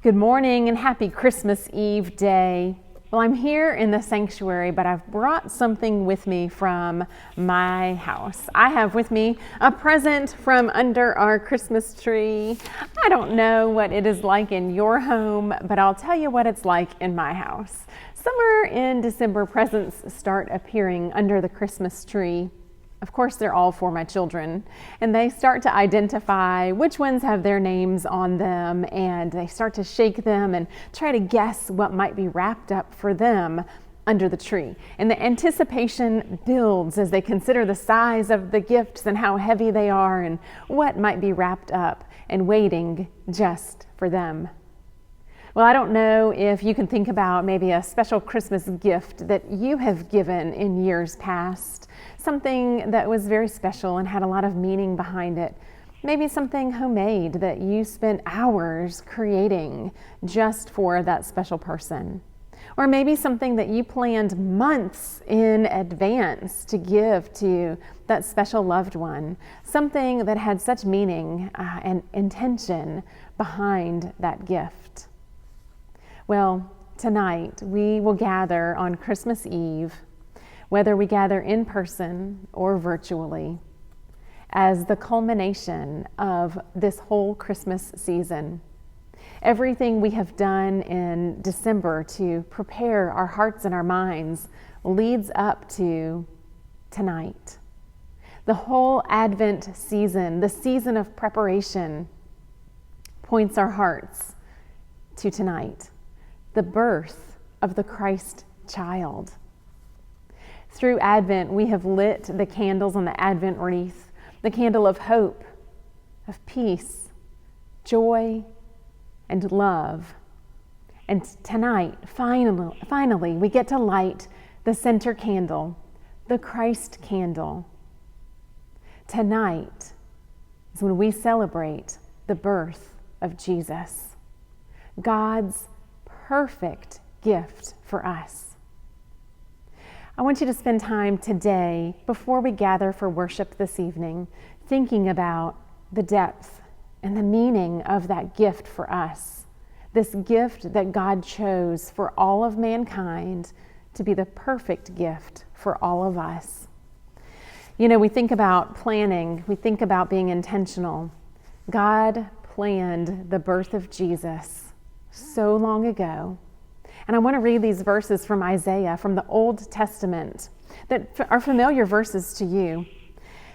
Good morning and happy Christmas Eve day. Well, I'm here in the sanctuary, but I've brought something with me from my house. I have with me a present from under our Christmas tree. I don't know what it is like in your home, but I'll tell you what it's like in my house. Somewhere in December, presents start appearing under the Christmas tree. Of course, they're all for my children, and they start to identify which ones have their names on them, and they start to shake them and try to guess what might be wrapped up for them under the tree. And the anticipation builds as they consider the size of the gifts and how heavy they are and what might be wrapped up and waiting just for them. Well, I don't know if you can think about maybe a special Christmas gift that you have given in years past, something that was very special and had a lot of meaning behind it. Maybe something homemade that you spent hours creating just for that special person. Or maybe something that you planned months in advance to give to that special loved one. Something that had such meaning and intention behind that gift. Well, tonight we will gather on Christmas Eve, whether we gather in person or virtually, as the culmination of this whole Christmas season. Everything we have done in December to prepare our hearts and our minds leads up to tonight. The whole Advent season, the season of preparation, points our hearts to tonight, the birth of the Christ child. Through Advent, we have lit the candles on the Advent wreath, the candle of hope, of peace, joy, and love. And tonight, finally, we get to light the center candle, the Christ candle. Tonight is when we celebrate the birth of Jesus, God's perfect gift for us. I want you to spend time today, before we gather for worship this evening, thinking about the depth and the meaning of that gift for us. This gift that God chose for all of mankind to be the perfect gift for all of us. You know, we think about planning, we think about being intentional. God planned the birth of Jesus so long ago. And I want to read these verses from Isaiah, from the Old Testament, that are familiar verses to you.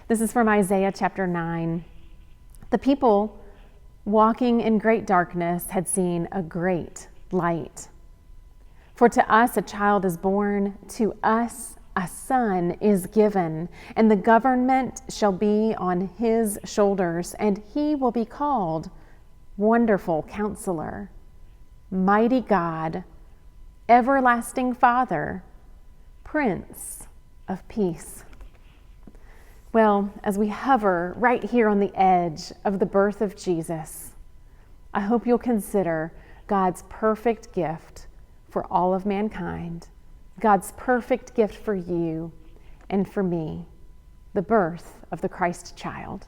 This is from Isaiah chapter 9. The people walking in great darkness had seen a great light. For to us a child is born, to us a son is given, and the government shall be on his shoulders, and he will be called Wonderful Counselor, Mighty God, Everlasting Father, Prince of Peace. Well, as we hover right here on the edge of the birth of Jesus, I hope you'll consider God's perfect gift for all of mankind, God's perfect gift for you and for me, the birth of the Christ child.